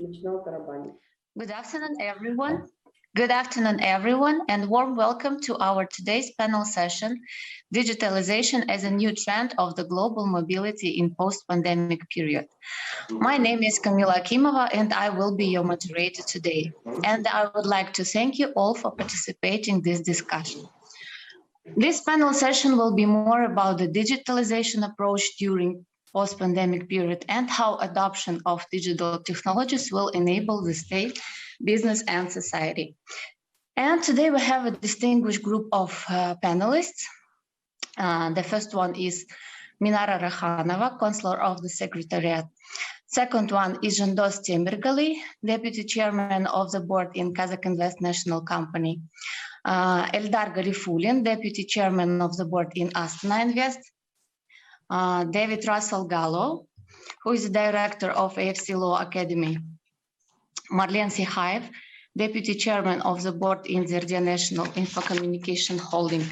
Good afternoon, everyone. Good afternoon, everyone, and warm welcome to our today's panel session, Digitalization as a New Trend of the Global Mobility in Post-Pandemic Period. My name is Kamila Akimova, and I will be your moderator today. And I would like to thank you all for participating in this discussion. This panel session will be more about the digitalization approach during post-pandemic period and how adoption of digital technologies will enable the state, business, and society. And today we have a distinguished group of panelists. The first one is Minara Rakhanova, Counselor of the Secretariat. Second one is Jandos Temirgali, Deputy Chairman of the Board in Kazakh Invest National Company. Eldar Garifulin, Deputy Chairman of the Board in Astana Invest. David Russell Gallo, who is the Director of AFC Law Academy. Marlene Sihaev, Deputy Chairman of the Board in Zerdia National Info Communication Holding.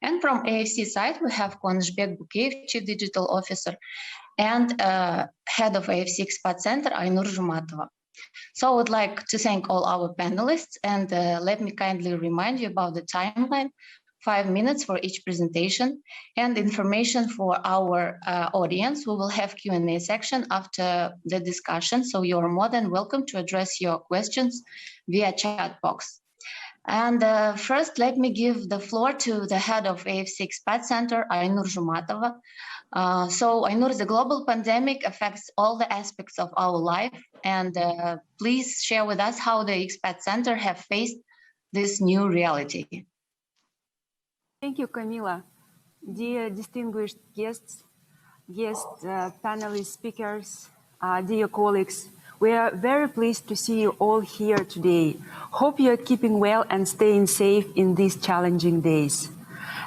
And from AFC side, we have Konishbek Bukeyev, Chief Digital Officer, and Head of AFC Expat Center, Aynur Jumatova. So I would like to thank all our panelists, and let me kindly remind you about the timeline. 5 minutes for each presentation, and information for our audience. We will have Q&A section after the discussion, so you're more than welcome to address your questions via chat box. And first, let me give the floor to the head of AFC Expat Center, Aynur Jumatova. So Aynur, the global pandemic affects all the aspects of our life, and please share with us how the Expat Center have faced this new reality. Thank you, Kamila. Dear distinguished guests, panelists, speakers, dear colleagues, we are very pleased to see you all here today. Hope you are keeping well and staying safe in these challenging days.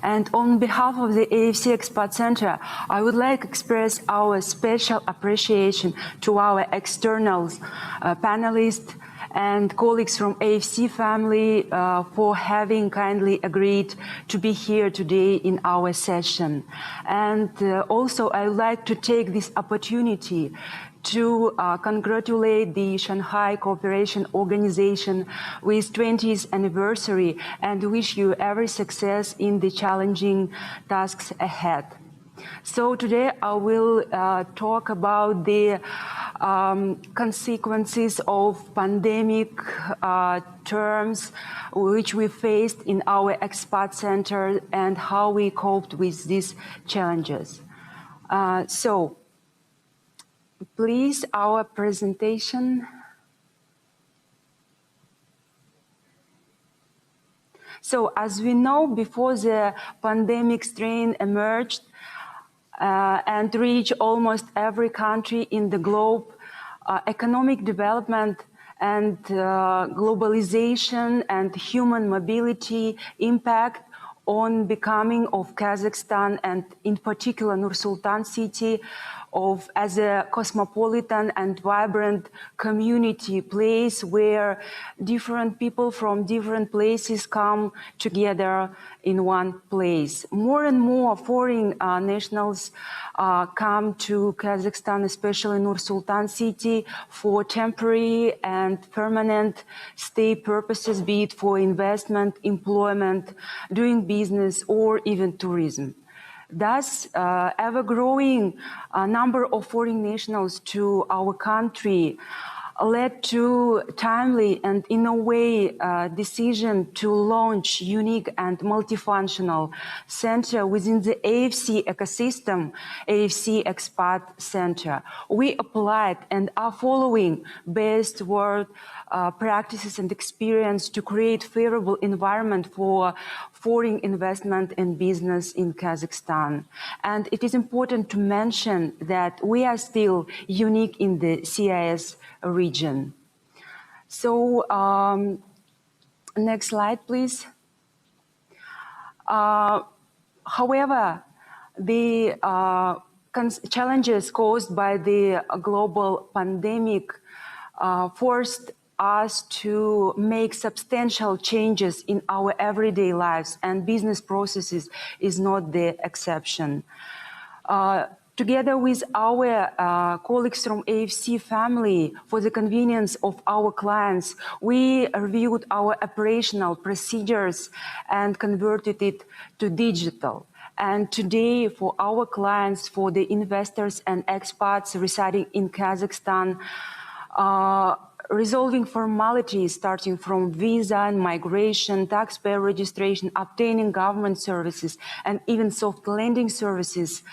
And on behalf of the AFC Expat Center, I would like to express our special appreciation to our external panelists and colleagues from AFC family for having kindly agreed to be here today in our session. And also I would like to take this opportunity to congratulate the Shanghai Cooperation Organization with 20th anniversary and wish you every success in the challenging tasks ahead. So today I will talk about the consequences of pandemic terms which we faced in our Expat Center and how we coped with these challenges. So please, our presentation. So as we know, before the pandemic strain emerged, and reach almost every country in the globe, economic development and globalization and human mobility impact on becoming of Kazakhstan and in particular Nur-Sultan city as a cosmopolitan and vibrant community place where different people from different places come together in one place. More and more foreign nationals come to Kazakhstan, especially Nur-Sultan city, for temporary and permanent stay purposes, be it for investment, employment, doing business, or even tourism. Thus, ever-growing number of foreign nationals to our country led to timely and, in a way, decision to launch unique and multifunctional center within the AFC ecosystem, AFC Expat Center. We applied and are following best world practices and experience to create favorable environment for foreign investment and business in Kazakhstan. And it is important to mention that we are still unique in the CIS region. So, next slide, please. However, the challenges caused by the global pandemic forced us to make substantial changes in our everyday lives, and business processes is not the exception. Together with our colleagues from AFC family, for the convenience of our clients, we reviewed our operational procedures and converted it to digital. And today, for our clients, for the investors and expats residing in Kazakhstan, resolving formalities starting from visa and migration, taxpayer registration, obtaining government services, and even soft lending services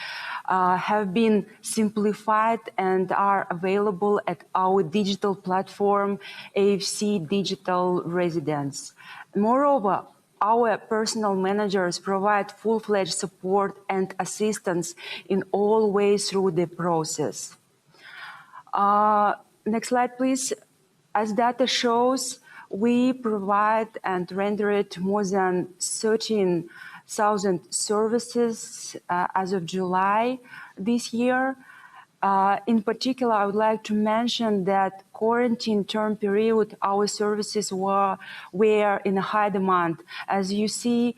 have been simplified and are available at our digital platform, AFC Digital Residence. Moreover, our personal managers provide full-fledged support and assistance in all ways through the process. Next slide, please. As data shows, we provide and rendered more than 13,000 services as of July this year. In particular, I would like to mention that quarantine term period, our services were in high demand. As you see,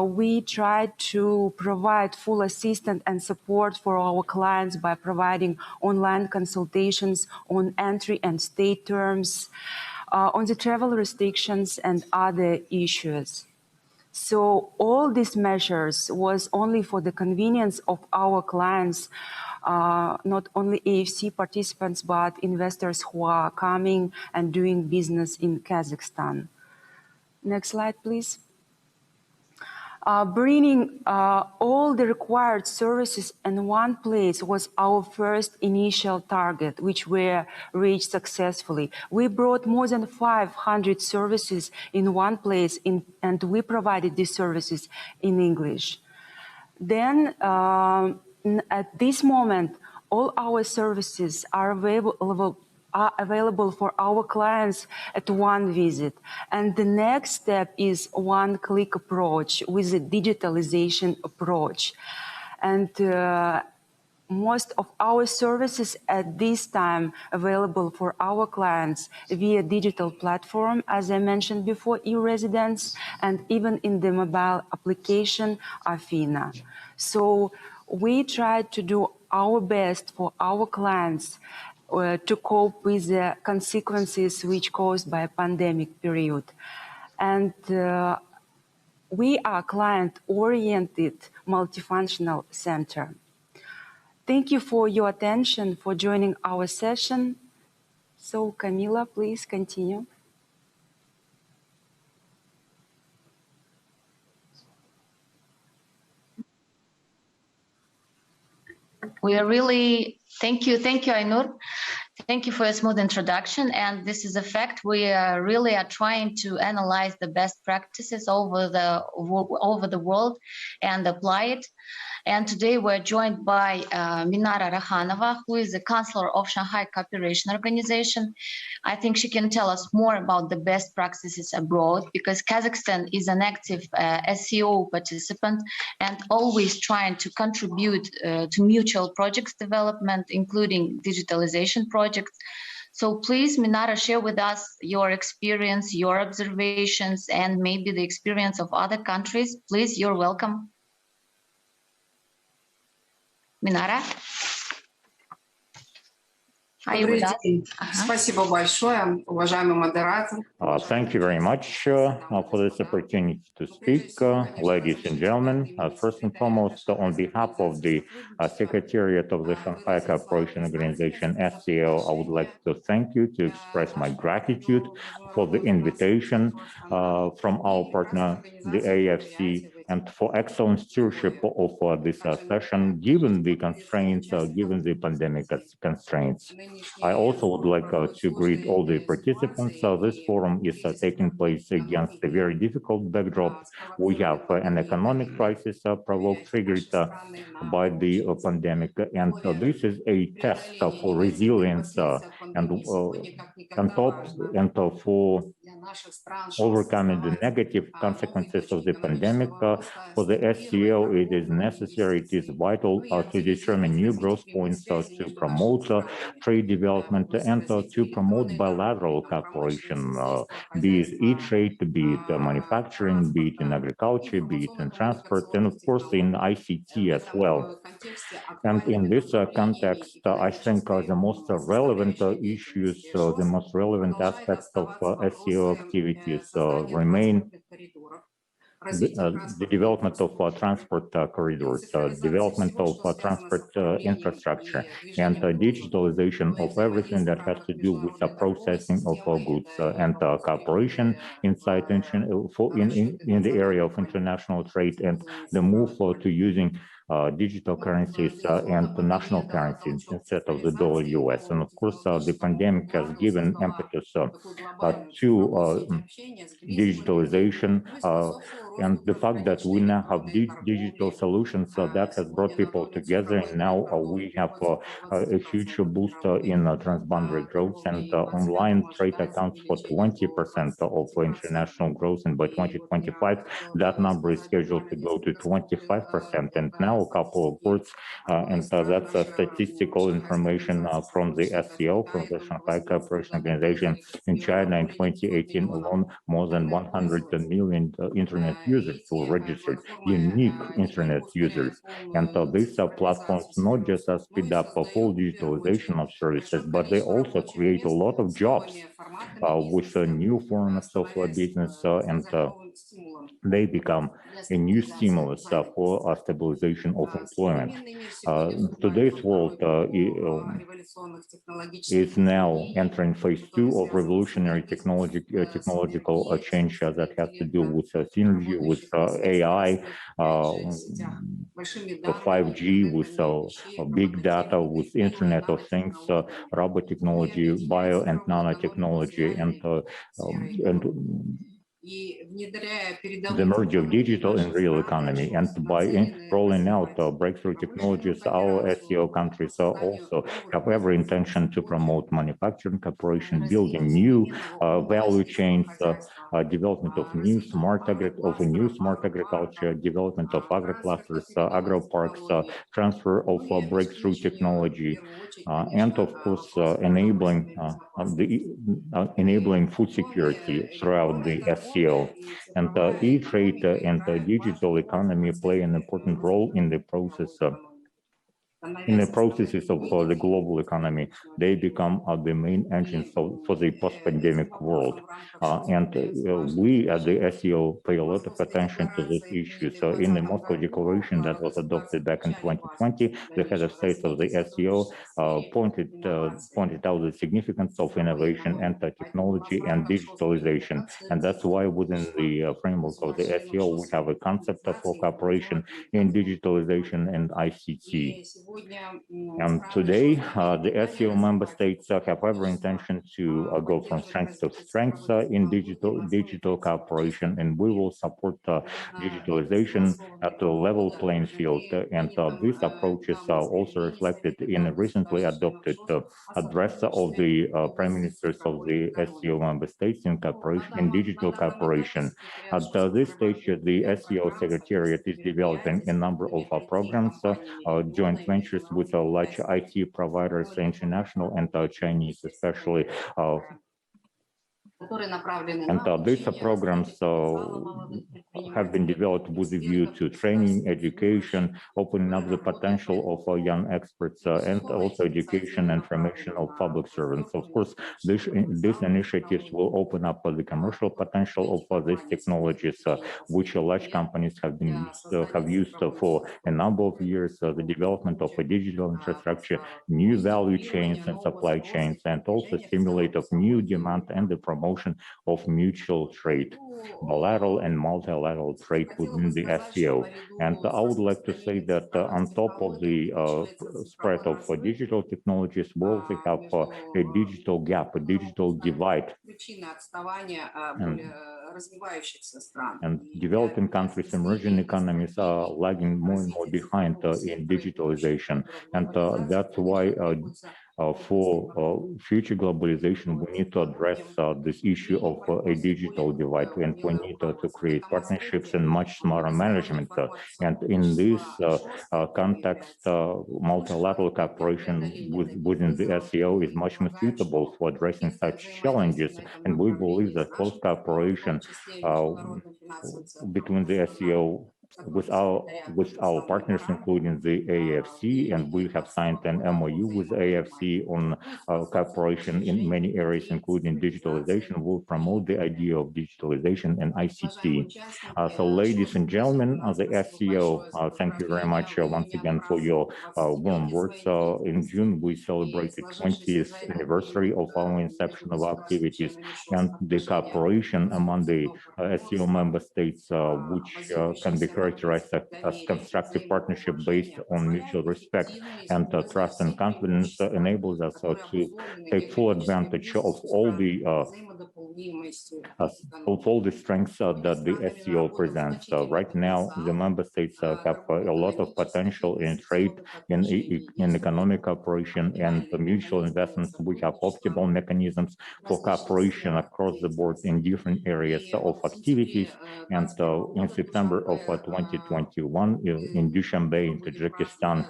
we tried to provide full assistance and support for our clients by providing online consultations on entry and stay terms, on the travel restrictions and other issues. So all these measures was only for the convenience of our clients, not only AFC participants, but investors who are coming and doing business in Kazakhstan. Next slide, please. Bringing all the required services in one place was our first initial target, which we reached successfully. We brought more than 500 services in one place, and we provided these services in English. Then, at this moment, all our services are available for our clients at one visit. And the next step is one-click approach with a digitalization approach. And most of our services at this time available for our clients via digital platform, as I mentioned before, e-residence, and even in the mobile application, Afina. So we tried to do our best for our clients to cope with the consequences which caused by a pandemic period. And we are client-oriented multifunctional center. Thank you for your attention, for joining our session. So Camila, please continue. We are really, thank you, Ainur. Thank you for a smooth introduction. And this is a fact. We really are trying to analyze the best practices over the world and apply it. And today we're joined by Minara Rakhanova, who is the counselor of Shanghai Cooperation Organization. I think she can tell us more about the best practices abroad, because Kazakhstan is an active SCO participant and always trying to contribute to mutual projects development, including digitalization projects. So please, Minara, share with us your experience, your observations, and maybe the experience of other countries. Please, you're welcome. Минара? Добрый день. Спасибо большое, уважаемый модератор. Thank you very much for this opportunity to speak, ladies and gentlemen. First and foremost, on behalf of the Secretariat of the Shanghai Cooperation Organization, SCO, I would like to thank you, to express my gratitude for the invitation from our partner, the AIFC, and for excellent stewardship of this session, given the constraints, given the pandemic constraints. I also would like to greet all the participants. This forum is taking place against a very difficult backdrop. We have an economic crisis triggered by the pandemic, and this is a test for resilience and for overcoming the negative consequences of the pandemic. For the SCO, it is necessary, it is vital to determine new growth points to promote trade development and to promote bilateral cooperation, be it e-trade, be it manufacturing, be it in agriculture, be it in transport, and of course in ICT as well. And in this context, I think the most relevant issues, the most relevant aspects of SCO activities remain the development of transport corridors, development of transport infrastructure, and digitalization of everything that has to do with the processing of goods and cooperation inside in the area of international trade, and the move to using digital currencies and the national currencies instead of the dollar US. And of course, the pandemic has given impetus to digitalization, and the fact that we now have digital solutions that has brought people together, and now we have a huge boost in transboundary growth, and online trade accounts for 20% of international growth, and by 2025 that number is scheduled to go to 25%. And now a couple of words, and that's statistical information from the SCO, from the Shanghai Cooperation Organization. In China in 2018 alone, more than 100 million internet users were registered, unique internet users. And these platforms not just speed up full digitalization of services, but they also create a lot of jobs with new formats of business, and they become a new stimulus for stabilization of employment. Today's world is now entering phase 2 of revolutionary technological change that has to do with synergy, with AI, 5G, with big data, with Internet of Things, robot technology, bio and nanotechnology, and the merge of digital and real economy. And by rolling out breakthrough technologies, our SCO countries also have every intention to promote manufacturing cooperation, building new value chains, development of new smart agriculture, development of agro-clusters, agro-parks, transfer of breakthrough technology, and of course enabling food security throughout the SCO. And e-trade and digital economy play an important role in the processes of the global economy. They become the main engines for the post-pandemic world. And we at the SCO pay a lot of attention to this issue. So in the Moscow Declaration that was adopted back in 2020, the head of state of the SCO pointed out the significance of innovation and technology and digitalization. And that's why within the framework of the SCO, we have a concept of cooperation in digitalization and ICT. And today, the SCO member states have every intention to go from strength to strength in digital cooperation, and we will support digitalization at a level playing field. And this approach is also reflected in a recently adopted address of the Prime Ministers of the SCO member states in digital cooperation. At this stage, the SCO Secretariat is developing a number of programs, joint ventures with large IT providers, international and Chinese especially. And these programs have been developed with a view to training, education, opening up the potential of young experts, and also education and formation of public servants. Of course, these initiatives will open up the commercial potential of these technologies, which large companies have used for a number of years, the development of a digital infrastructure, new value chains and supply chains, and also stimulate of new demand and the promotion of mutual trade, bilateral and multilateral trade within the SCO. And I would like to say that on top of the spread of digital technologies, we also have a digital gap, a digital divide. And developing countries, emerging economies are lagging more and more behind in digitalization. And that's why for future globalization, we need to address this issue of a digital divide, and we need to create partnerships and much smarter management. And in this context, multilateral cooperation within the SCO is much more suitable for addressing such challenges. And we believe that close cooperation between the SCO with our partners, including the AIFC, and we have signed an MOU with AIFC on cooperation in many areas, including digitalization. Will promote the idea of digitalization and ICT. So, ladies and gentlemen, the SCO, thank you very much once again for your warm words. In June, we celebrated 20th anniversary of our inception of activities, and the cooperation among the SCO member states, which can be characterized as constructive partnership based on mutual respect and trust and confidence, enables us to take full advantage of all the strengths that the SCO presents. Right now, the member states have a lot of potential in trade, in economic cooperation, and mutual investments. We have optimal mechanisms for cooperation across the board in different areas of activities. And in September of 2021, in Dushanbe, in Tajikistan,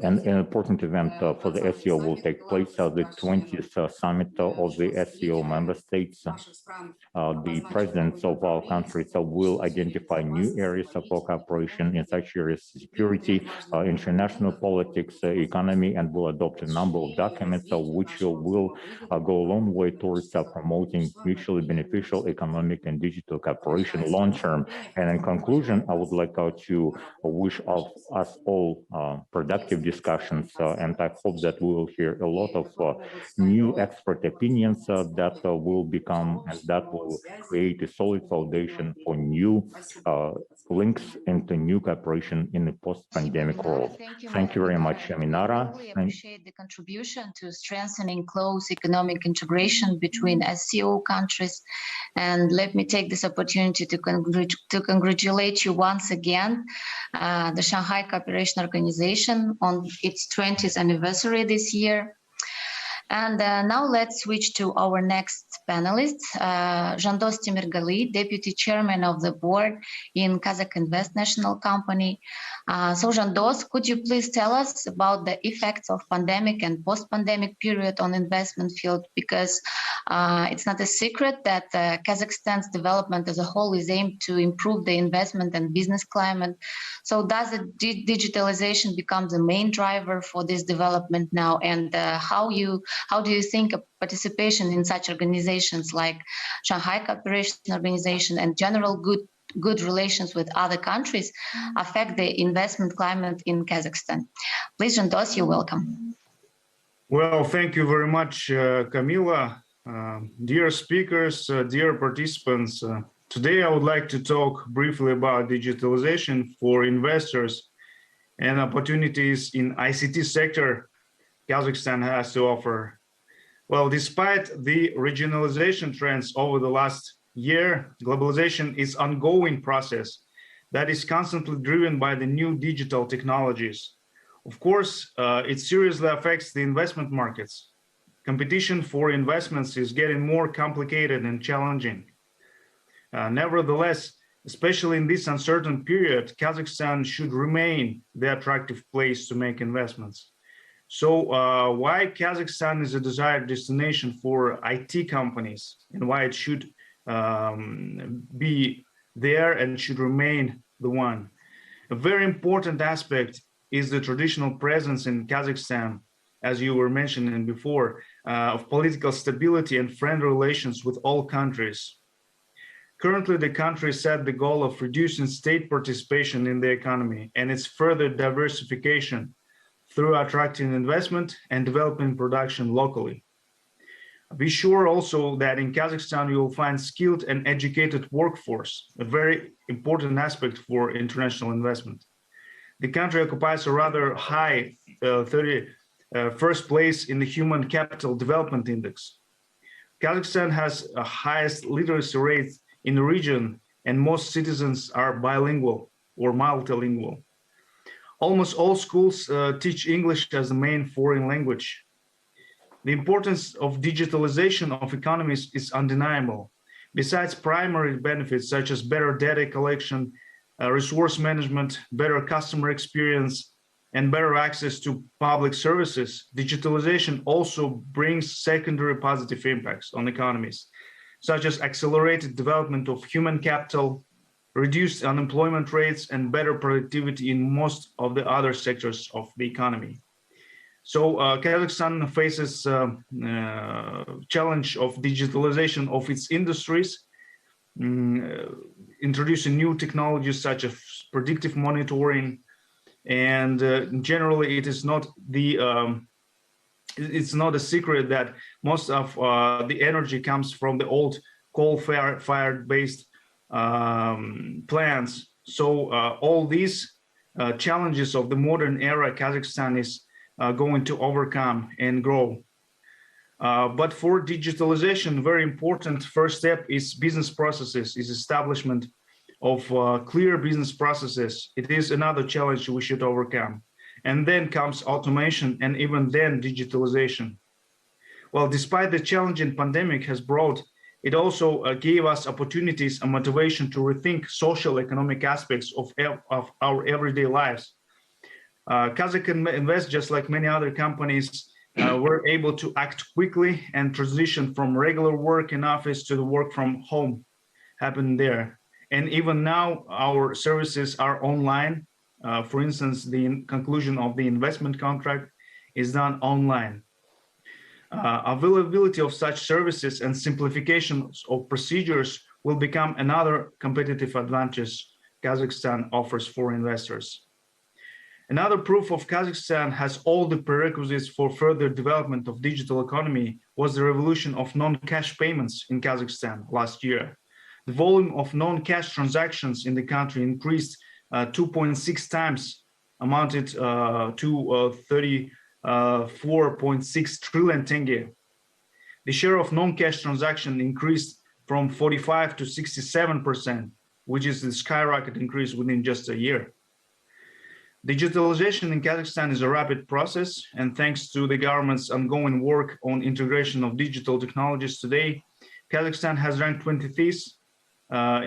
an important event for the SCO will take place, the 20th summit of the SCO member states. The presidents of our countries will identify new areas of cooperation in such areas as security, international politics, economy, and will adopt a number of documents which will go a long way towards promoting mutually beneficial economic and digital cooperation long-term. And in conclusion, I would like to wish us all productive discussions, and I hope that we will hear a lot of new expert opinions that will become, and that will create a solid foundation for new links into new cooperation in the post-pandemic world. Thank you very much, Aminara. We appreciate the contribution to strengthening close economic integration between SCO countries. And let me take this opportunity to congratulate you once again, the Shanghai Cooperation Organization, on its 20th anniversary this year. And now let's switch to our next panelist, Zhandos Temirgali, Deputy Chairman of the Board in Kazakh Invest National Company. So Zhandos, could you please tell us about the effects of pandemic and post-pandemic period on investment field? Because it's not a secret that Kazakhstan's development as a whole is aimed to improve the investment and business climate. So does the digitalization become the main driver for this development now? And how do you think participation in such organizations like Shanghai Cooperation Organization and general good relations with other countries affect the investment climate in Kazakhstan? Please, Zhandos, you're welcome. Well, thank you very much, Camila. Dear speakers, dear participants, today I would like to talk briefly about digitalization for investors and opportunities in ICT sector Kazakhstan has to offer. Well, despite the regionalization trends over the last year, globalization is an ongoing process that is constantly driven by the new digital technologies. Of course, it seriously affects the investment markets. Competition for investments is getting more complicated and challenging. Nevertheless, especially in this uncertain period, Kazakhstan should remain the attractive place to make investments. So why Kazakhstan is a desired destination for IT companies, and why it should be there and should remain the one? A very important aspect is the traditional presence in Kazakhstan, as you were mentioning before, of political stability and friendly relations with all countries. Currently, the country set the goal of reducing state participation in the economy and its further diversification through attracting investment and developing production locally. Be sure also that in Kazakhstan you will find skilled and educated workforce, a very important aspect for international investment. The country occupies a rather high 31st place in the Human Capital Development Index. Kazakhstan has a highest literacy rate in the region, and most citizens are bilingual or multilingual. Almost all schools teach English as the main foreign language. The importance of digitalization of economies is undeniable. Besides primary benefits such as better data collection, resource management, better customer experience, and better access to public services, digitalization also brings secondary positive impacts on economies, such as accelerated development of human capital, reduced unemployment rates, and better productivity in most of the other sectors of the economy. So Kazakhstan faces challenge of digitalization of its industries, introducing new technologies such as predictive monitoring, and generally it is not it's not a secret that most of the energy comes from the old coal-fired based plants. So all these challenges of the modern era, Kazakhstan is going to overcome and grow. But for digitalization, very important first step is business processes, is establishment of clear business processes. It is another challenge we should overcome. And then comes automation, and even then digitalization. Well, despite the challenging pandemic has brought, it also gave us opportunities and motivation to rethink social economic aspects of our everyday lives. Kazakh Invest, just like many other companies, were able to act quickly and transition from regular work in office to the work from home happened there. And even now, our services are online. For instance, the conclusion of the investment contract is done online. Availability of such services and simplifications of procedures will become another competitive advantage Kazakhstan offers for investors. Another proof of Kazakhstan has all the prerequisites for further development of digital economy was the revolution of non-cash payments in Kazakhstan last year. The volume of non-cash transactions in the country increased 2.6 times, amounted to 34.6 trillion tenge. The share of non-cash transaction increased from 45 to 67%, which is a skyrocket increase within just a year. Digitalization in Kazakhstan is a rapid process, and thanks to the government's ongoing work on integration of digital technologies today, Kazakhstan has ranked 25th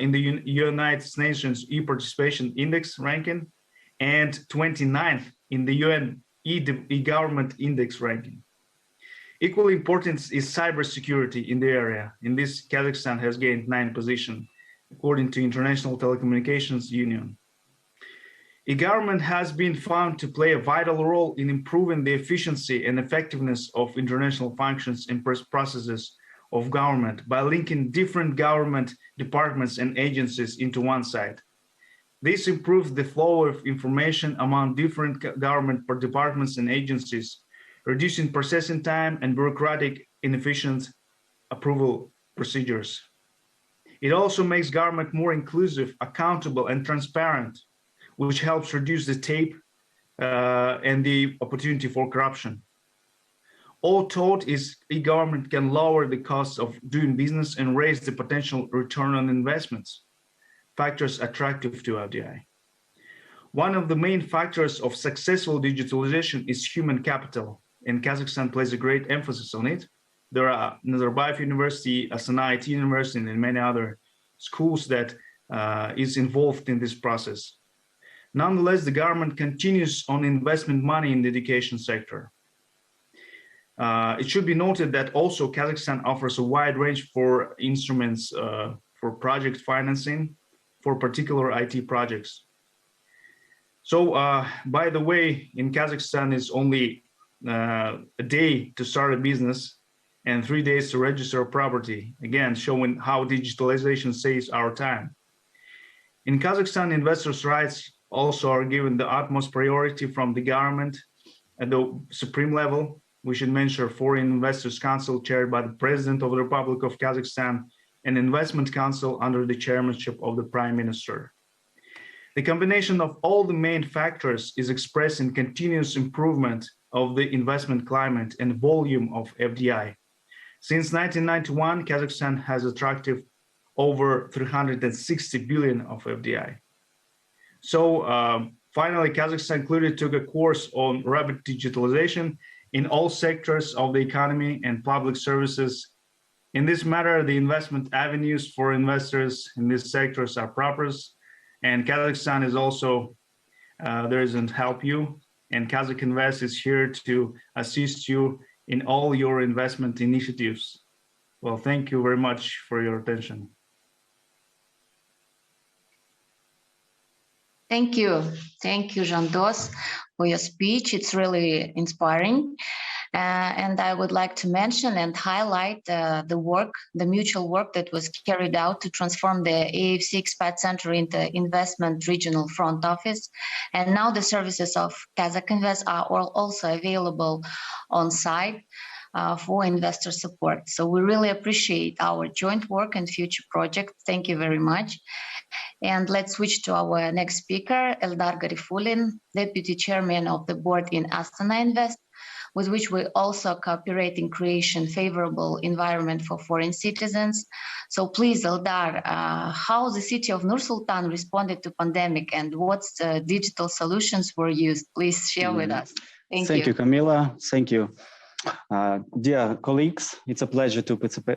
in the United Nations e-participation index ranking and 29th in the UN e-government index ranking. Equally important is cybersecurity in the area. In this, Kazakhstan has gained 9th position, according to International Telecommunications Union. E-government has been found to play a vital role in improving the efficiency and effectiveness of international functions and processes of government by linking different government departments and agencies into one site. This improves the flow of information among different government departments and agencies, reducing processing time and bureaucratic inefficient approval procedures. It also makes government more inclusive, accountable, and transparent, which helps reduce the tape and the opportunity for corruption. All told is e-government can lower the costs of doing business and raise the potential return on investments, factors attractive to FDI. One of the main factors of successful digitalization is human capital, and Kazakhstan plays a great emphasis on it. There are Nazarbayev University, Astana IT University, and many other schools that is involved in this process. Nonetheless, the government continues on investment money in the education sector. It should be noted that also Kazakhstan offers a wide range for instruments for project financing for particular IT projects. So, by the way, in Kazakhstan it's only a day to start a business and 3 days to register a property, again, showing how digitalization saves our time. In Kazakhstan, investors' rights also are given the utmost priority from the government at the supreme level. We should mention Foreign Investors Council chaired by the President of the Republic of Kazakhstan and Investment Council under the chairmanship of the Prime Minister. The combination of all the main factors is expressed in continuous improvement of the investment climate and volume of FDI. Since 1991, Kazakhstan has attracted over 360 billion of FDI. So Finally, Kazakhstan clearly took a course on rapid digitalization in all sectors of the economy and public services. In this matter, the investment avenues for investors in these sectors are proper, and Kazakhstan is also there to help you, and Kazakh Invest is here to assist you in all your investment initiatives. Well, thank you very much for your attention. Thank you, Jandos, for your speech. It's really inspiring. And I would like to mention and highlight the mutual work that was carried out to transform the AIFC Expat Center into investment regional front office. And now the services of Kazakh Invest are also available on site for investor support. So we really appreciate our joint work and future projects. Thank you very much. And let's switch to our next speaker, Eldar Garifulin, Deputy Chairman of the Board in Astana Invest, with which we also cooperate in creation favorable environment for foreign citizens. So please, Eldar, how the city of Nur-Sultan responded to pandemic and what digital solutions were used? Please share with us. Thank you, Camila. Thank you. Dear colleagues, it's a pleasure to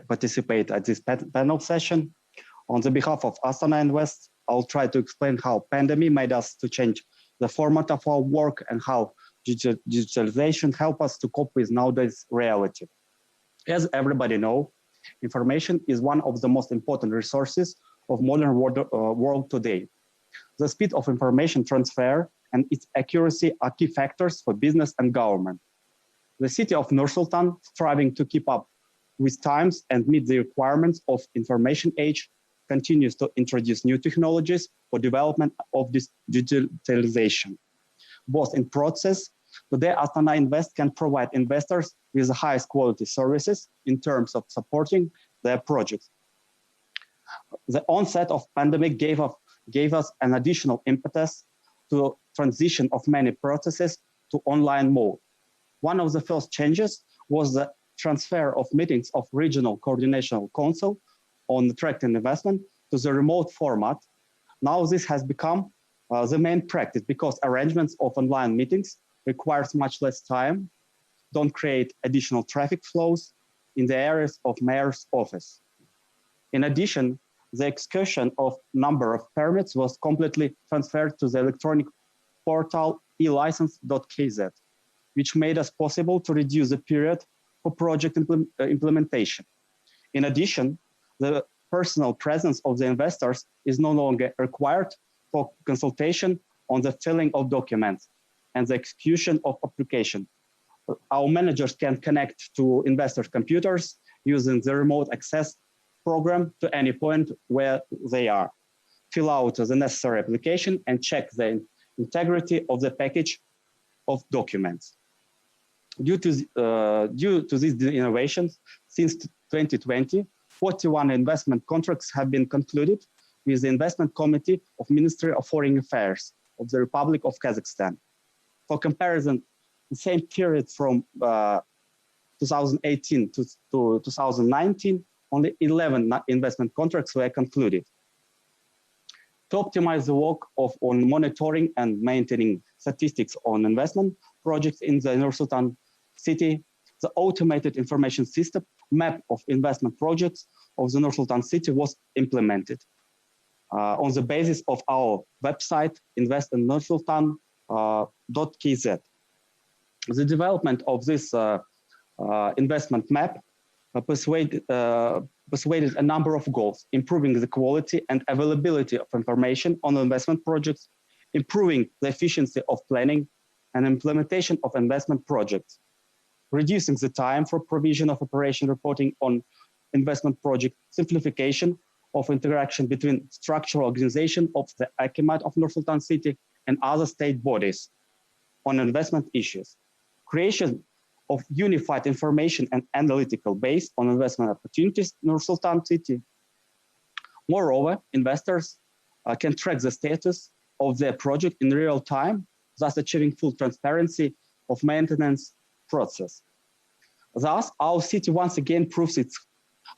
participate at this panel session. On the behalf of Astana Invest, I'll try to explain how pandemic made us to change the format of our work and how digitalization help us to cope with nowadays reality. As everybody knows, information is one of the most important resources of modern world today. The speed of information transfer and its accuracy are key factors for business and government. The city of Nur-Sultan, striving to keep up with times and meet the requirements of information age, continues to introduce new technologies for development of this digitalization. Both in process, today Astana Invest can provide investors with the highest quality services in terms of supporting their projects. The onset of pandemic gave us an additional impetus to transition of many processes to online mode. One of the first changes was the transfer of meetings of Regional Coordination Council on attracting investment to the remote format. Now this has become the main practice because arrangements of online meetings requires much less time, don't create additional traffic flows in the areas of mayor's office. In addition, the execution of number of permits was completely transferred to the electronic portal elicense.kz, which made us possible to reduce the period for project implementation. In addition, the personal presence of the investors is no longer required for consultation on the filling of documents and the execution of application. Our managers can connect to investors' computers using the remote access program to any point where they are, fill out the necessary application and check the integrity of the package of documents. Due to these innovations, since 2020, 41 investment contracts have been concluded with the Investment Committee of Ministry of Foreign Affairs of the Republic of Kazakhstan. For comparison, the same period from 2018 to 2019, only 11 investment contracts were concluded. To optimize the work on monitoring and maintaining statistics on investment projects in the Nur-Sultan city, the automated information system map of investment projects of the Nur-Sultan city was implemented on the basis of our website, investinnur-sultan.kz. The development of this investment map persuaded a number of goals, improving the quality and availability of information on investment projects, improving the efficiency of planning and implementation of investment projects, reducing the time for provision of operation reporting on investment project, simplification of interaction between structural organization of the Expat of Nur-Sultan city and other state bodies on investment issues, creation of unified information and analytical base on investment opportunities in Nur-Sultan city. Moreover, investors can track the status of their project in real time, thus achieving full transparency of maintenance process. Thus, our city once again proves its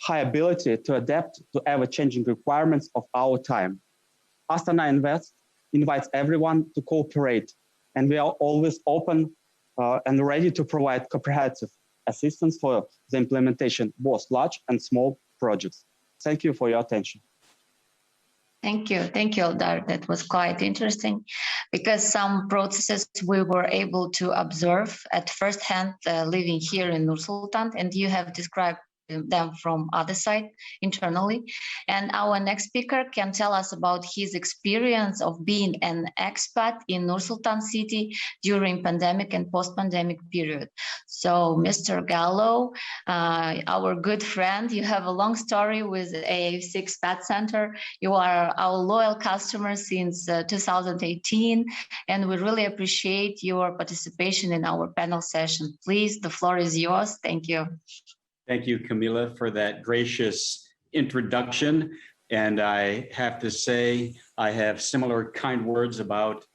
high ability to adapt to ever-changing requirements of our time. Astana Invest invites everyone to cooperate. And we are always open and ready to provide comprehensive assistance for the implementation, both large and small projects. Thank you for your attention. Thank you, Eldar. That was quite interesting because some processes we were able to observe at first hand living here in Nur-Sultan, and you have described them from other side internally. And our next speaker can tell us about his experience of being an expat in Nur-Sultan city during pandemic and post-pandemic period. So Mr. Gallo, our good friend, you have a long story with AIFC Expat Center. You are our loyal customer since 2018, and we really appreciate your participation in our panel session. Please, the floor is yours. Thank you. Thank you, Camila, for that gracious introduction. And I have to say, I have similar kind words about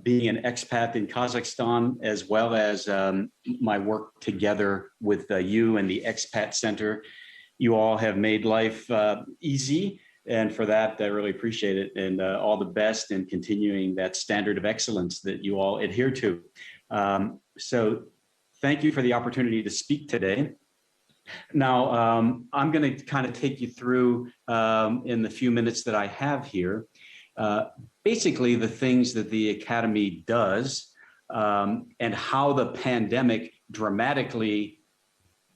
being an expat in Kazakhstan, as well as my work together with you and the Expat Center. You all have made life easy. And for that, I really appreciate it. And all the best in continuing that standard of excellence that you all adhere to. So thank you for the opportunity to speak today. Now, I'm going to kind of take you through in the few minutes that I have here, basically the things that the Academy does and how the pandemic dramatically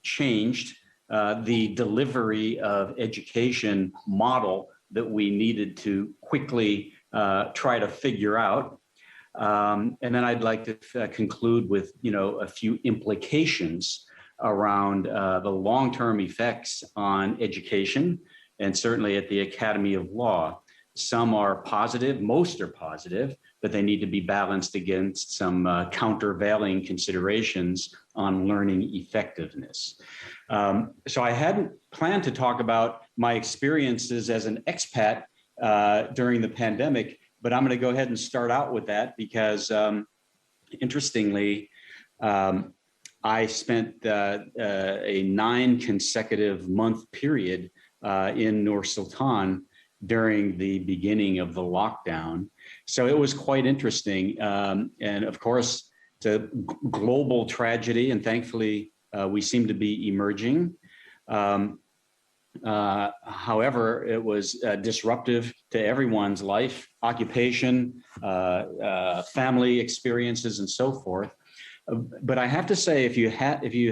changed the delivery of education model that we needed to quickly try to figure out. And then I'd like to conclude with, a few implications around the long-term effects on education, and certainly at the Academy of Law. Some are positive, most are positive, but they need to be balanced against some countervailing considerations on learning effectiveness. So I hadn't planned to talk about my experiences as an expat during the pandemic, but I'm going to go ahead and start out with that because interestingly, I spent a 9 consecutive month period in Nur-Sultan during the beginning of the lockdown. So it was quite interesting. And of course, it's a global tragedy, and thankfully we seem to be emerging. However, it was disruptive to everyone's life, occupation, family experiences, and so forth. But I have to say, if you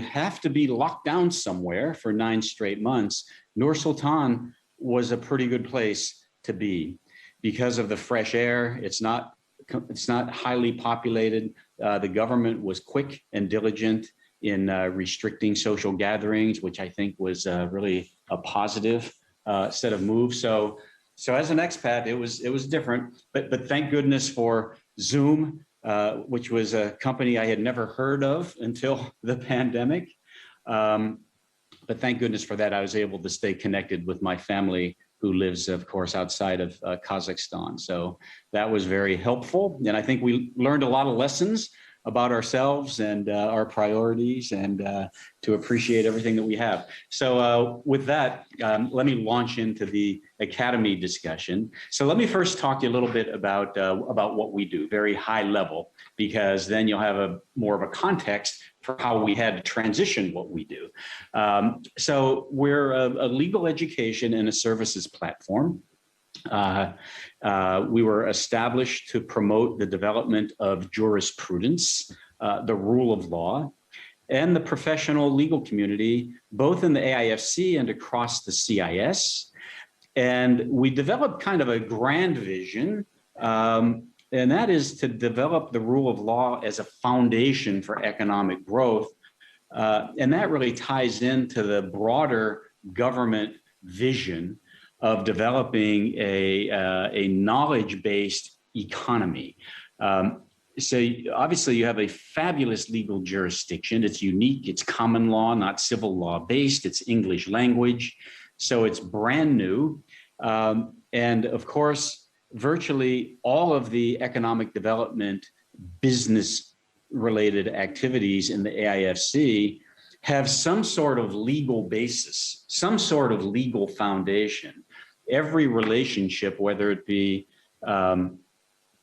have to be locked down somewhere for 9 straight months, Nur-Sultan was a pretty good place to be because of the fresh air. It's not highly populated. The government was quick and diligent in restricting social gatherings, which I think was really a positive set of moves. So as an expat, it was different. But thank goodness for Zoom. Which was a company I had never heard of until the pandemic. But thank goodness for that, I was able to stay connected with my family who lives, of course, outside of Kazakhstan. So that was very helpful. And I think we learned a lot of lessons about ourselves and our priorities and to appreciate everything that we have. So with that, let me launch into the Academy discussion. So let me first talk to you a little bit about what we do, very high level, because then you'll have more of a context for how we had to transition what we do. So we're a legal education and a services platform. We were established to promote the development of jurisprudence, the rule of law, and the professional legal community, both in the AIFC and across the CIS. And we developed kind of a grand vision, and that is to develop the rule of law as a foundation for economic growth. And that really ties into the broader government vision of developing a knowledge-based economy. So obviously you have a fabulous legal jurisdiction. It's unique, it's common law, not civil law based, it's English language. So it's brand new. And of course, virtually all of the economic development, business related activities in the AIFC have some sort of legal basis, some sort of legal foundation. Every relationship, whether it be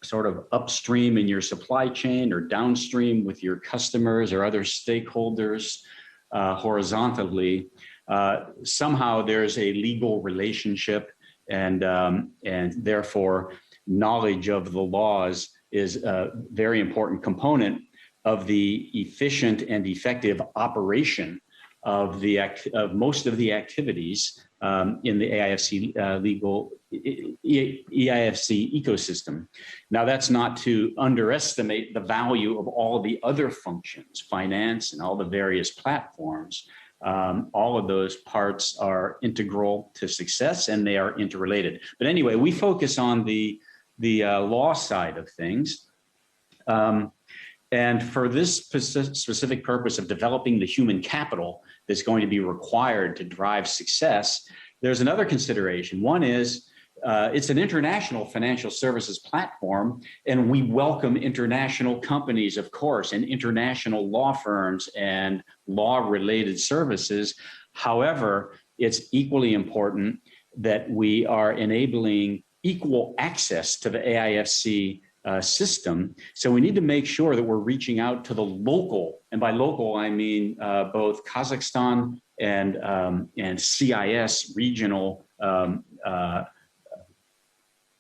sort of upstream in your supply chain or downstream with your customers or other stakeholders horizontally, somehow there's a legal relationship, and therefore knowledge of the laws is a very important component of the efficient and effective operation of most of the activities in the AIFC EIFC ecosystem. Now, that's not to underestimate the value of all the other functions, finance and all the various platforms. All of those parts are integral to success, and they are interrelated. But anyway, we focus on the law side of things. And for this specific purpose of developing the human capital that's going to be required to drive success, there's another consideration. One is it's an international financial services platform, and we welcome international companies, of course, and international law firms and law-related services. However, it's equally important that we are enabling equal access to the AIFC system. So we need to make sure that we're reaching out to the local, and by local I mean both Kazakhstan and CIS regional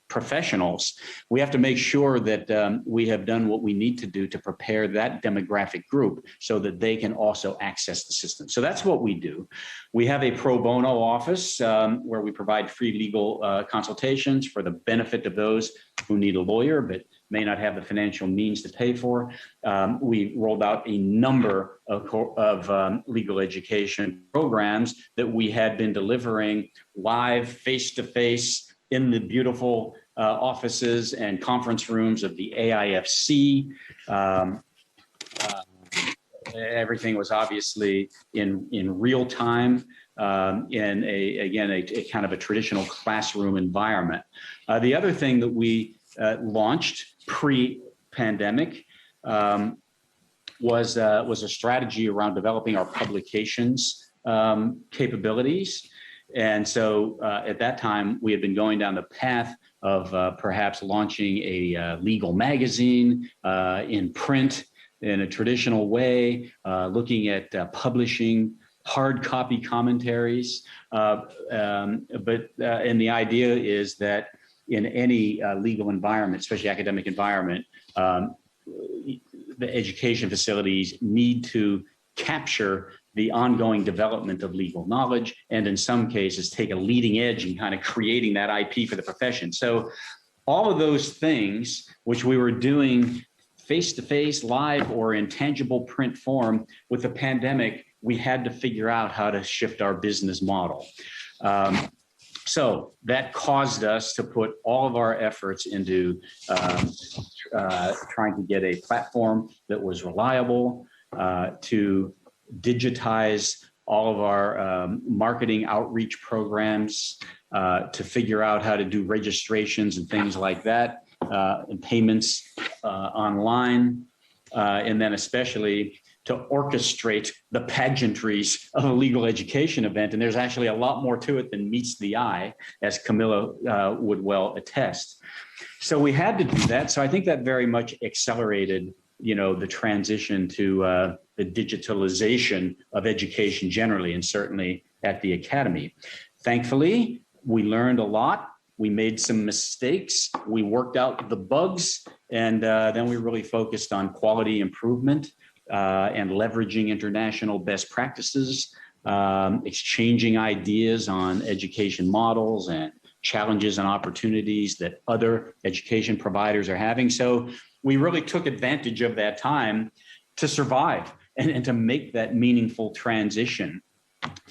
professionals. We have to make sure that we have done what we need to do to prepare that demographic group so that they can also access the system. So that's what we do. We have a pro bono office where we provide free legal consultations for the benefit of those who need a lawyer but may not have the financial means to pay for. We rolled out a number of legal education programs that we had been delivering live, face-to-face, in the beautiful offices and conference rooms of the AIFC. Everything was obviously in real time in a kind of a traditional classroom environment. The other thing that we launched pre-pandemic was a strategy around developing our publications capabilities. And so at that time, we had been going down the path of perhaps launching a legal magazine in print in a traditional way, looking at publishing hard copy commentaries. And the idea is that in any legal environment, especially academic environment, the education facilities need to capture the ongoing development of legal knowledge, and in some cases take a leading edge in kind of creating that IP for the profession. So all of those things, which we were doing face-to-face, live, or in tangible print form, with the pandemic, we had to figure out how to shift our business model. So that caused us to put all of our efforts into trying to get a platform that was reliable, to digitize all of our marketing outreach programs, to figure out how to do registrations and things like that, and payments online, and then especially to orchestrate the pageantries of a legal education event. And there's actually a lot more to it than meets the eye, as Camilla would well attest. So we had to do that. So I think that very much accelerated, the transition to the digitalization of education generally, and certainly at the Academy. Thankfully, we learned a lot. We made some mistakes. We worked out the bugs, and then we really focused on quality improvement and leveraging international best practices, exchanging ideas on education models and challenges and opportunities that other education providers are having. So we really took advantage of that time to survive and to make that meaningful transition.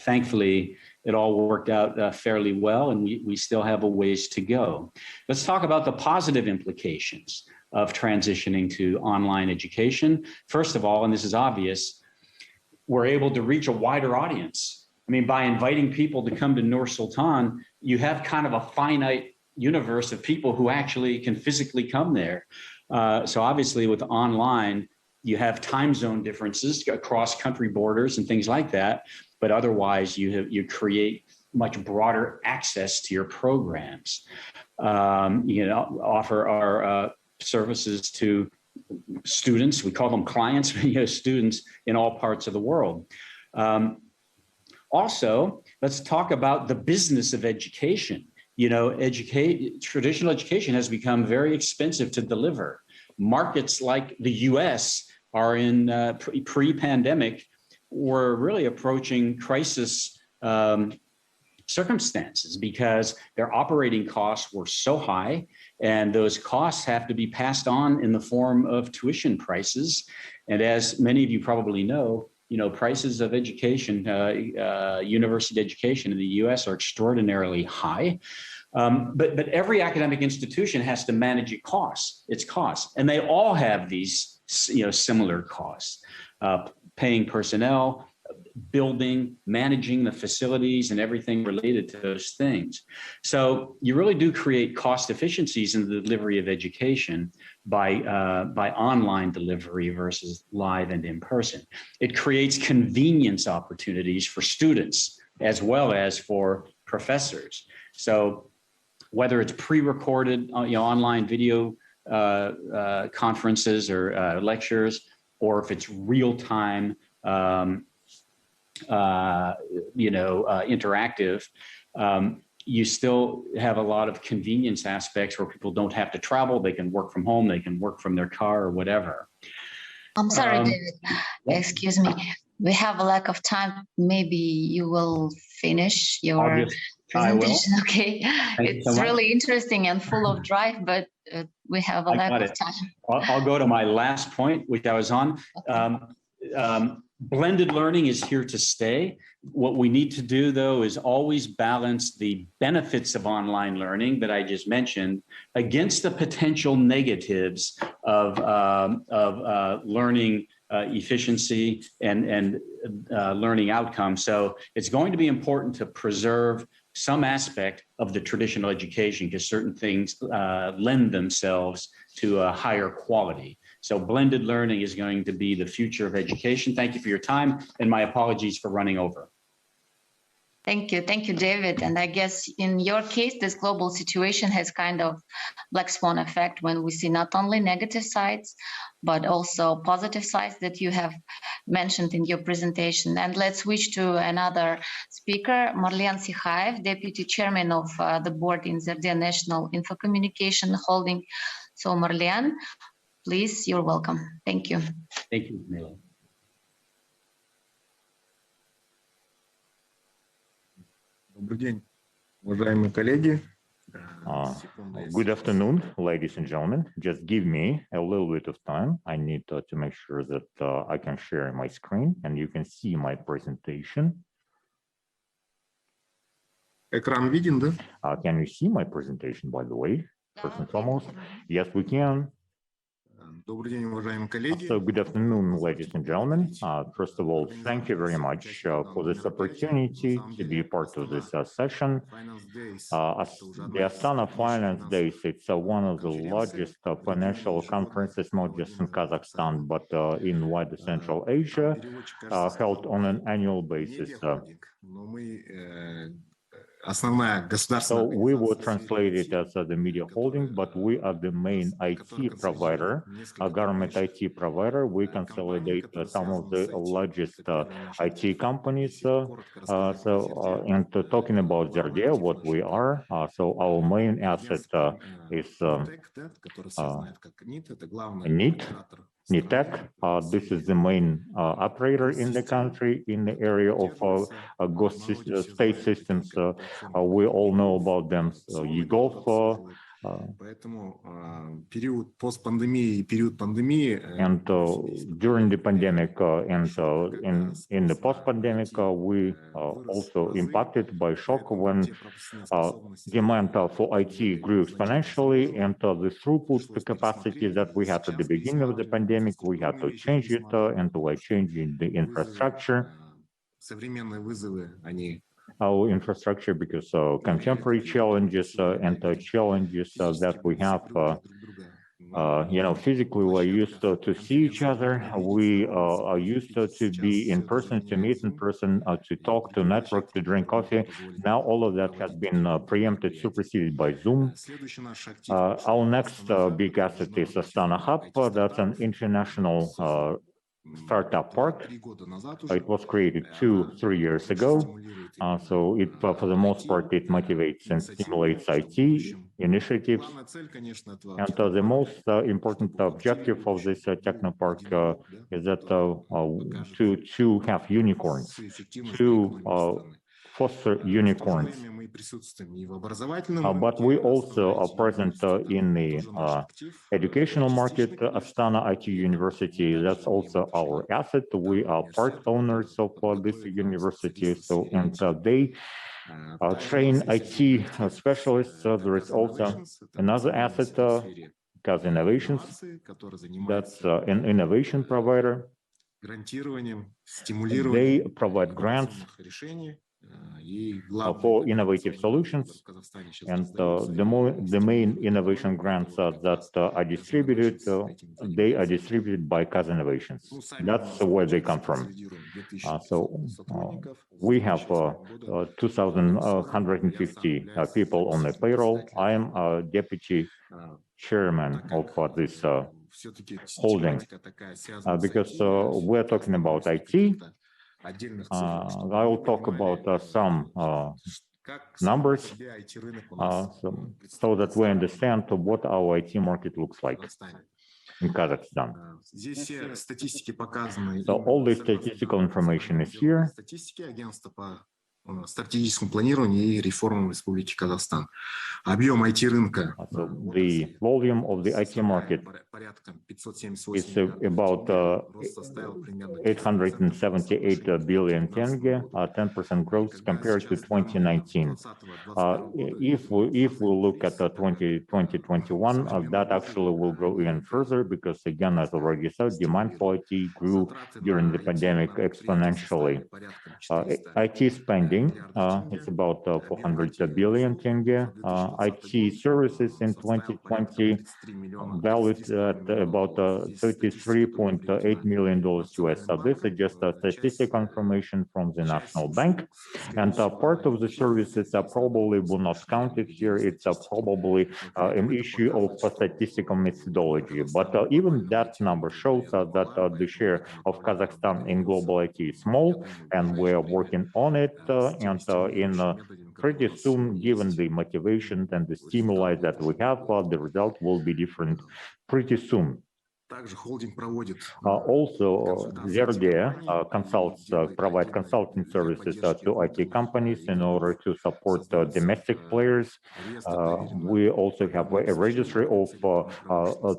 Thankfully, it all worked out fairly well, and we still have a ways to go. Let's talk about the positive implications of transitioning to online education. First of all, and this is obvious, we're able to reach a wider audience. I mean, by inviting people to come to Nur-Sultan, you have kind of a finite universe of people who actually can physically come there. So obviously with online, you have time zone differences across country borders and things like that, but otherwise you create much broader access to your programs. Offer our services to students. We call them clients, students in all parts of the world. Also, let's talk about the business of education. Traditional education has become very expensive to deliver. Markets like the US are in pre-pandemic, were really approaching crisis circumstances because their operating costs were so high, and those costs have to be passed on in the form of tuition prices. And as many of you probably know, prices of education, university education in the US are extraordinarily high. But every academic institution has to manage its costs, and they all have these, similar costs, paying personnel, building, managing the facilities and everything related to those things. So you really do create cost efficiencies in the delivery of education by online delivery versus live and in person. It creates convenience opportunities for students as well as for professors. So whether it's pre-recorded, online video conferences or lectures, or if it's real-time, interactive, you still have a lot of convenience aspects where people don't have to travel. They can work from home, they can work from their car or whatever. I'm sorry, David. Excuse me. We have a lack of time. Maybe you will finish your presentation. Okay. It's really interesting and full of drive, but we have a lack of time. I'll go to my last point, which I was on. Okay. Blended learning is here to stay. What we need to do, though, is always balance the benefits of online learning that I just mentioned against the potential negatives of learning efficiency and learning outcomes. So it's going to be important to preserve some aspect of the traditional education because certain things lend themselves to a higher quality. So blended learning is going to be the future of education. Thank you for your time, and my apologies for running over. Thank you, David. And I guess in your case, this global situation has kind of black swan effect when we see not only negative sides, but also positive sides that you have mentioned in your presentation. And let's switch to another speaker, Marlian Sikhaev, Deputy Chairman of the board in Zerdia National Info Communication Holding. So Marlian, please, you're welcome. Thank you. Thank you, Mila. Добрый день, уважаемые коллеги. Good afternoon, ladies and gentlemen. Just give me a little bit of time. I need to make sure that I can share my screen and you can see my presentation. Экран виден, да? Can you see my presentation, by the way? First and foremost, yes, we can. Добрый день, уважаемые коллеги. So good afternoon, ladies and gentlemen. First of all, thank you very much for this opportunity to be part of this session. The Astana Finance Days, it's one of the largest financial conferences, not just in Kazakhstan, but in wider Central Asia, held on an annual basis. So we will translate it as the media holding, but we are the main IT provider, a government IT provider. We consolidate some of the largest IT companies. And talking about Zerdia, what we are, so our main asset is NITEC. This is the main operator in the country in the area of state systems. We all know about them. EGOV. And during the pandemic and in the post-pandemic, we also impacted by shock when demand for IT grew exponentially, and the throughput, the capacity that we had at the beginning of the pandemic, we had to change it, and we're changing the infrastructure. Our infrastructure, because contemporary challenges and challenges that we have physically we're used to see each other. We are used to be in person, to meet in person, to talk, to network, to drink coffee. Now all of that has been preempted, superseded by Zoom. Our next big asset is Astana Hub. That's an international startup park. It was created 2-3 years ago. So it, for the most part, it motivates and stimulates IT initiatives. And the most important objective of this technopark is that to have unicorns, to foster unicorns. But we also are present in the educational market. Astana IT University, that's also our asset. We are part owners of this university. So, and they train IT specialists. There is also another asset, Kaz Innovations. That's an innovation provider. They provide grants for innovative solutions, and the main innovation grants that are distributed, they are distributed by Kaz Innovations. That's where they come from. So we have 2,150 people on the payroll. I am a deputy chairman of this holding, because we're talking about IT. I will talk about some numbers so that we understand what our IT market looks like in Kazakhstan. So all the statistical information is here. Стратегическому планированию и реформам Республики Казахстан. Объем IT-рынка. So the volume of the IT market is about 878 billion tenge, 10% growth compared to 2019. If we look at 2021, that actually will grow even further because, again, as already said, demand for IT grew during the pandemic exponentially. IT spending it's about 400 billion tenge. IT services in 2020 valued at about $33.8 million US. So this is just a statistical information from the National Bank. And part of the services probably will not count it here. It's probably an issue of statistical methodology. But even that number shows that the share of Kazakhstan in global IT is small, and we're working on it. And in pretty soon, given the motivation and the stimuli that we have, the result will be different pretty soon. Also, Zerge provide consulting services to IT companies in order to support domestic players. We also have a registry of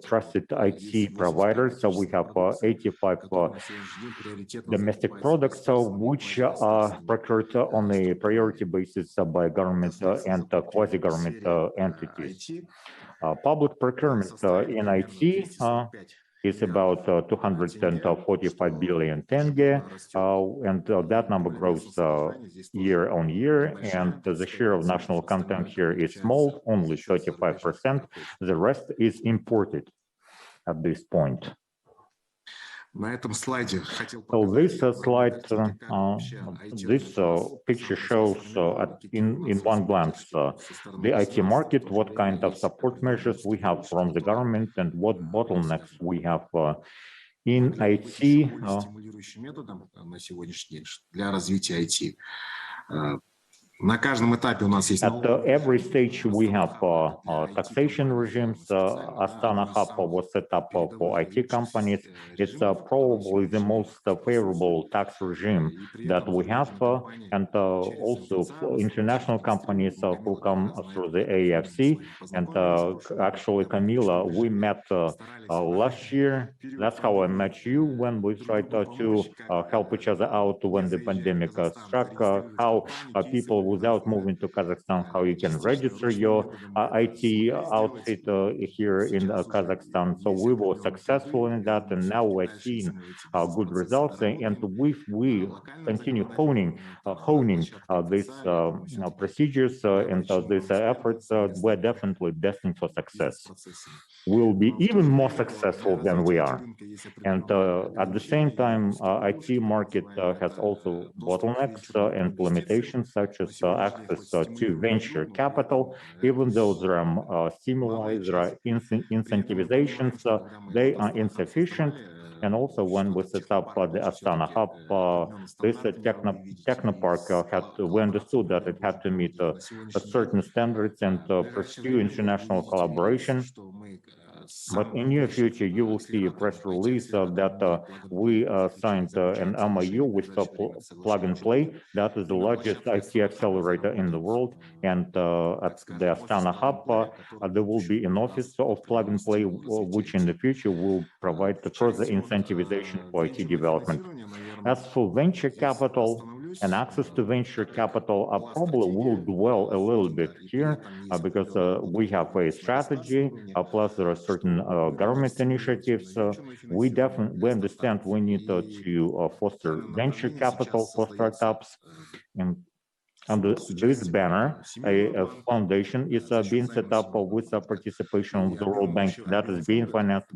trusted IT providers. So we have 85 domestic products which are procured on a priority basis by government and quasi-government entities. Public procurement in IT is about 245 billion tenge, and that number grows year on year, and the share of national content here is small, only 35%. The rest is imported at this point. So this slide, this picture shows in one glance the IT market, what kind of support measures we have from the government, and what bottlenecks we have in IT. At every stage, we have taxation regimes. Astana Hub was set up for IT companies. It's probably the most favorable tax regime that we have. And also international companies who come through the AIFC. And actually, Camila, we met last year. That's how I met you when we tried to help each other out when the pandemic struck, how people without moving to Kazakhstan, how you can register your IT outfit here in Kazakhstan. So we were successful in that, and now we're seeing good results. And we continue honing these procedures and these efforts. We're definitely destined for success. will be even more successful than we are. And at the same time, IT market has also bottlenecks and limitations, such as access to venture capital. Even though there are stimuli, there are incentivizations, they are insufficient. And also, when we set up the Astana Hub, this technopark we understood that it had to meet certain standards and pursue international collaboration. But in near future, you will see a press release that we signed an MOU with Plug and Play. That is the largest IT accelerator in the world. And at the Astana Hub, there will be an office of Plug and Play, which in the future will provide further incentivization for IT development. As for venture capital and access to venture capital, I probably will dwell a little bit here because we have a strategy, plus there are certain government initiatives. We understand we need to foster venture capital for startups. And under this banner, a foundation is being set up with the participation of the World Bank that is being financed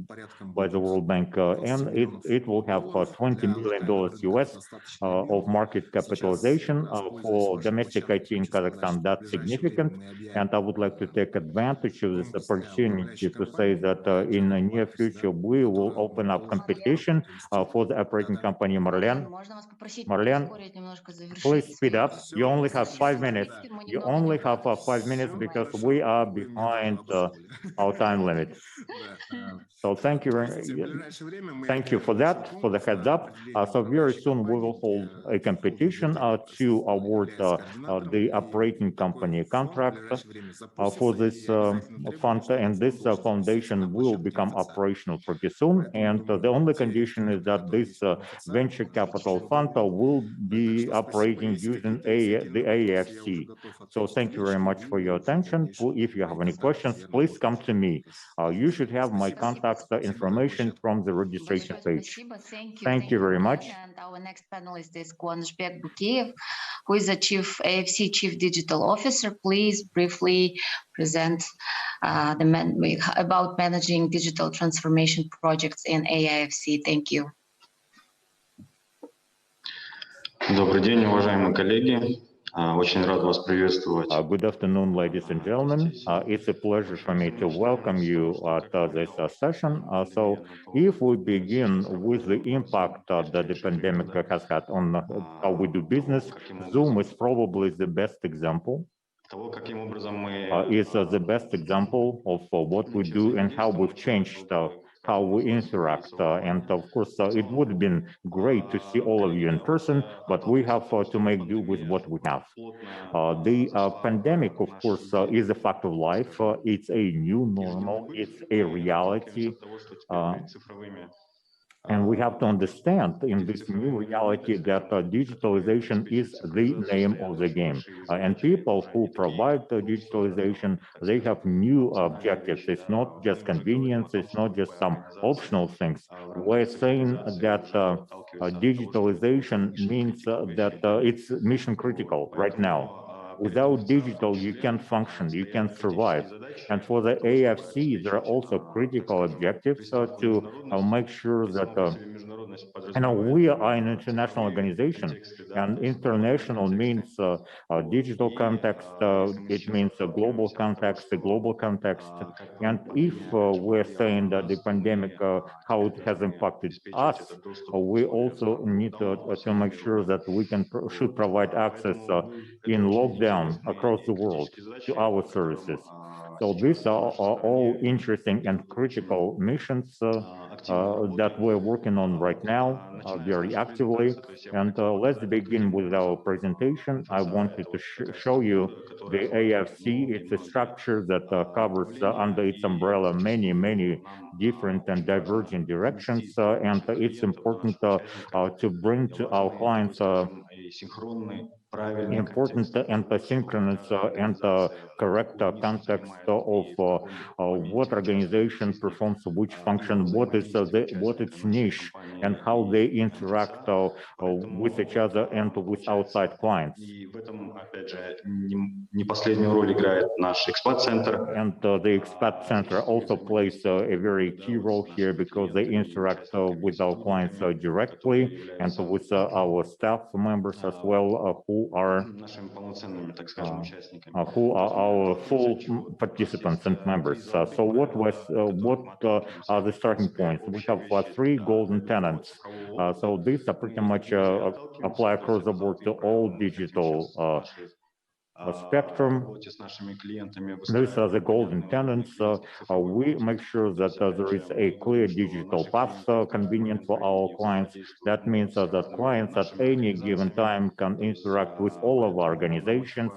by the World Bank, and it will have $20 million US of market capitalization for domestic IT in Kazakhstan. That's significant, and I would like to take advantage of this opportunity to say that in the near future we will open up competition for the operating company Marlen. Marlen, please speed up. You only have 5 minutes. You only have 5 minutes because we are behind our time limit. So thank you for that, for the heads up. So very soon we will hold a competition to award the operating company contract for this fund, and this foundation will become operational pretty soon. And the only condition is that this venture capital fund will be operating using the AIFC. So thank you very much for your attention. If you have any questions, please come to me. You should have my contact information from the registration page. Thank you very much. And our next panelist is Kuanishbek Bukeyev, who is the AFC Chief Digital Officer. Please briefly present about managing digital transformation projects in AIFC. Thank you. Добрый день, уважаемые коллеги. Очень рад вас приветствовать. Good afternoon, ladies and gentlemen. It's a pleasure for me to welcome you at this session. So if we begin with the impact that the pandemic has had on how we do business, Zoom is probably the best example. It's the best example of what we do and how we've changed how we interact. And of course, it would have been great to see all of you in person, but we have to make do with what we have. The pandemic, of course, is a fact of life. It's a new normal. It's a reality. And we have to understand in this new reality that digitalization is the name of the game. And people who provide the digitalization, they have new objectives. It's not just convenience. It's not just some optional things. We're saying that digitalization means that it's mission critical right now. Without digital, you can't function, you can't survive. And for the AFC, there are also critical objectives to make sure that we are an international organization, and international means digital context, it means a global context, And if we're saying that the pandemic, how it has impacted us, we also need to make sure that we should provide access in lockdown across the world to our services. So these are all interesting and critical missions that we're working on right now very actively. And let's begin with our presentation. I wanted to show you the AFC. It's a structure that covers under its umbrella many different and divergent directions. And it's important to bring to our clients important and synchronous and correct context of what organization performs which function, what is its niche, and how they interact with each other and with outside clients. And the Expat Center also plays a very key role here because they interact with our clients directly and with our staff members as well, who are our full participants and members. So what are the starting points? We have three golden tenets. So these are pretty much apply across the board to all digital spectrum. These are the golden tenets. We make sure that there is a clear digital path convenient for our clients. That means that clients at any given time can interact with all of our organizations,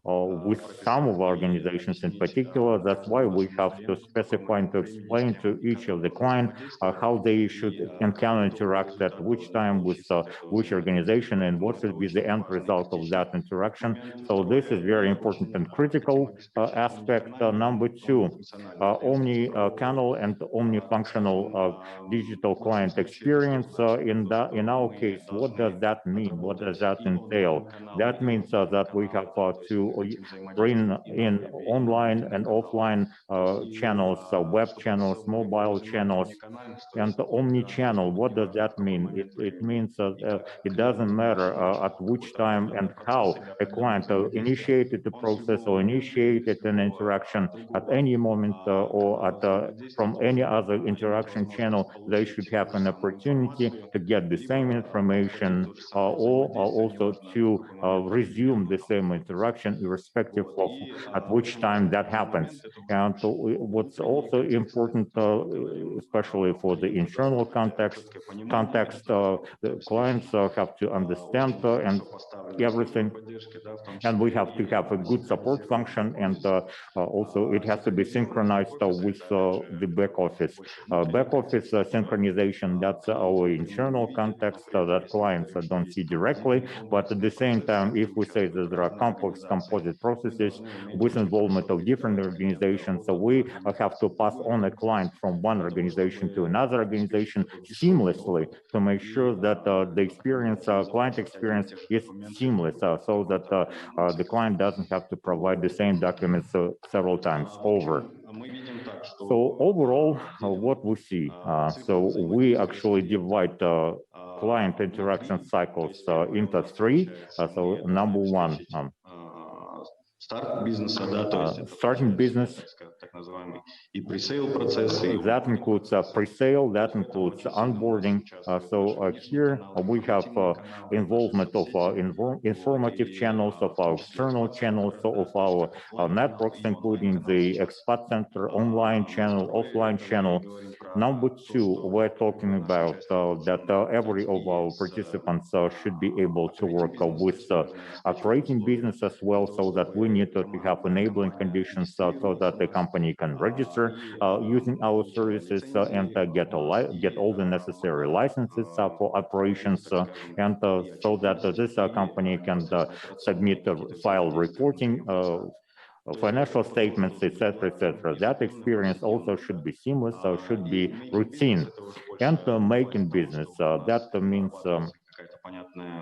with some of our organizations in particular. That's why we have to specify and to explain to each of the client how they should and can interact at which time with which organization and what should be the end result of that interaction. So this is very important and critical aspect. Number two, omni-channel and omni-functional digital client experience. In our case, what does that mean? What does that entail? That means that we have to bring in online and offline channels, web channels, mobile channels, and omni-channel. What does that mean? It means it doesn't matter at which time and how a client initiated the process or initiated an interaction at any moment or from any other interaction channel, they should have an opportunity to get the same information or also to resume the same interaction irrespective of at which time that happens. And what's also important, especially for the internal context, the clients have to understand and everything, and we have to have a good support function, and also it has to be synchronized with the back office. Back office synchronization, that's our internal context that clients don't see directly, but at the same time, if we say that there are complex composite processes with involvement of different organizations, so we have to pass on a client from one organization to another organization seamlessly to make sure that the experience, client experience is seamless, so that the client doesn't have to provide the same documents several times over. So overall, what we see, so we actually divide client interaction cycles into three. So number one, starting business. That includes pre-sale, that includes onboarding. So here we have involvement of informative channels, of our external channels, of our networks, including the Expat Center, online channel, offline channel. Number two, we're talking about that every of our participants should be able to work with operating business as well, so that we need to have enabling conditions so that the company can register using our services and get all the necessary licenses for operations, and so that this company can submit file reporting, financial statements, etc., etc. That experience also should be seamless, should be routine. And making business, that means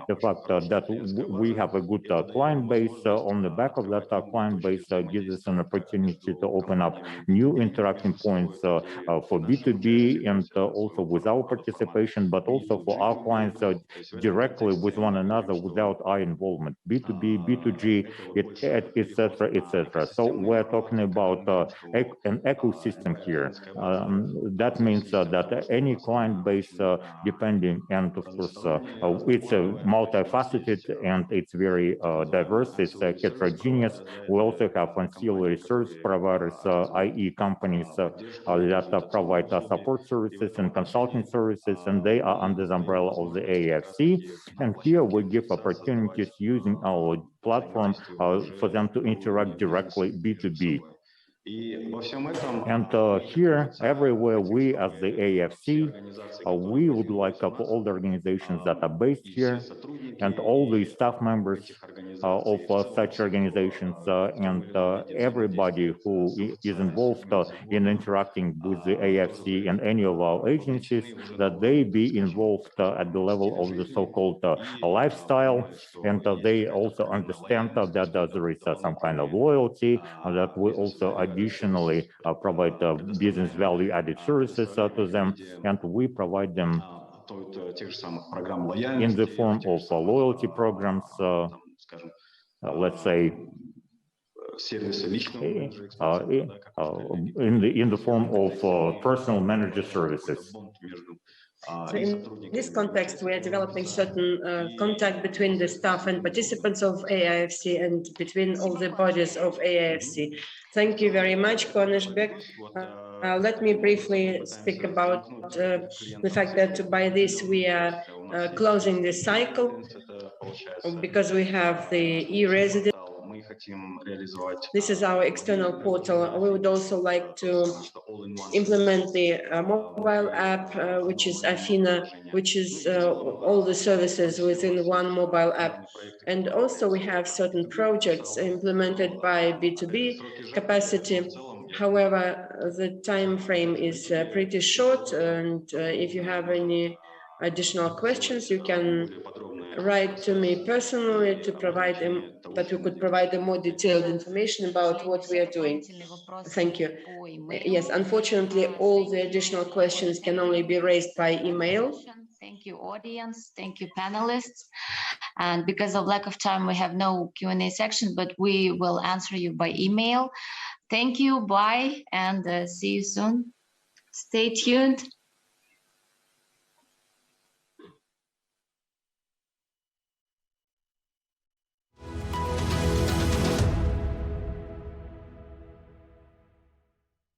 the fact that we have a good client base. On the back of that client base gives us an opportunity to open up new interacting points for B2B and also with our participation, but also for our clients directly with one another without our involvement. B2B, B2G, etc., etc. So we're talking about an ecosystem here. That means that any client base, depending, and of course, it's multifaceted and it's very diverse, it's heterogeneous. We also have ancillary service providers, i.e. companies that provide support services and consulting services, and they are under the umbrella of the AIFC. And here we give opportunities using our platform for them to interact directly B2B. And here, everywhere, we as the AFC, we would like for all the organizations that are based here and all the staff members of such organizations and everybody who is involved in interacting with the AIFC and any of our agencies, that they be involved at the level of the so-called lifestyle, and they also understand that there is some kind of loyalty, that we also additionally provide business value-added services to them, and we provide them in the form of loyalty programs, let's say, in the form of personal manager services. So in this context, we are developing certain contact between the staff and participants of AIFC and between all the bodies of AIFC. Thank you very much, Koneshbek. Let me briefly speak about the fact that by this we are closing the cycle because we have the e-resident. This is our external portal. We would also like to implement the mobile app, which is Afina, which is all the services within one mobile app. And also we have certain projects implemented by B2B capacity. However, the time frame is pretty short, and if you have any additional questions, you can write to me personally to provide them, that we could provide them more detailed information about what we are doing. Thank you. Yes, unfortunately, all the additional questions can only be raised by email. Thank you, audience. Thank you, panelists. And because of lack of time, we have no Q&A section, but we will answer you by email. Thank you, bye, and see you soon. Stay tuned.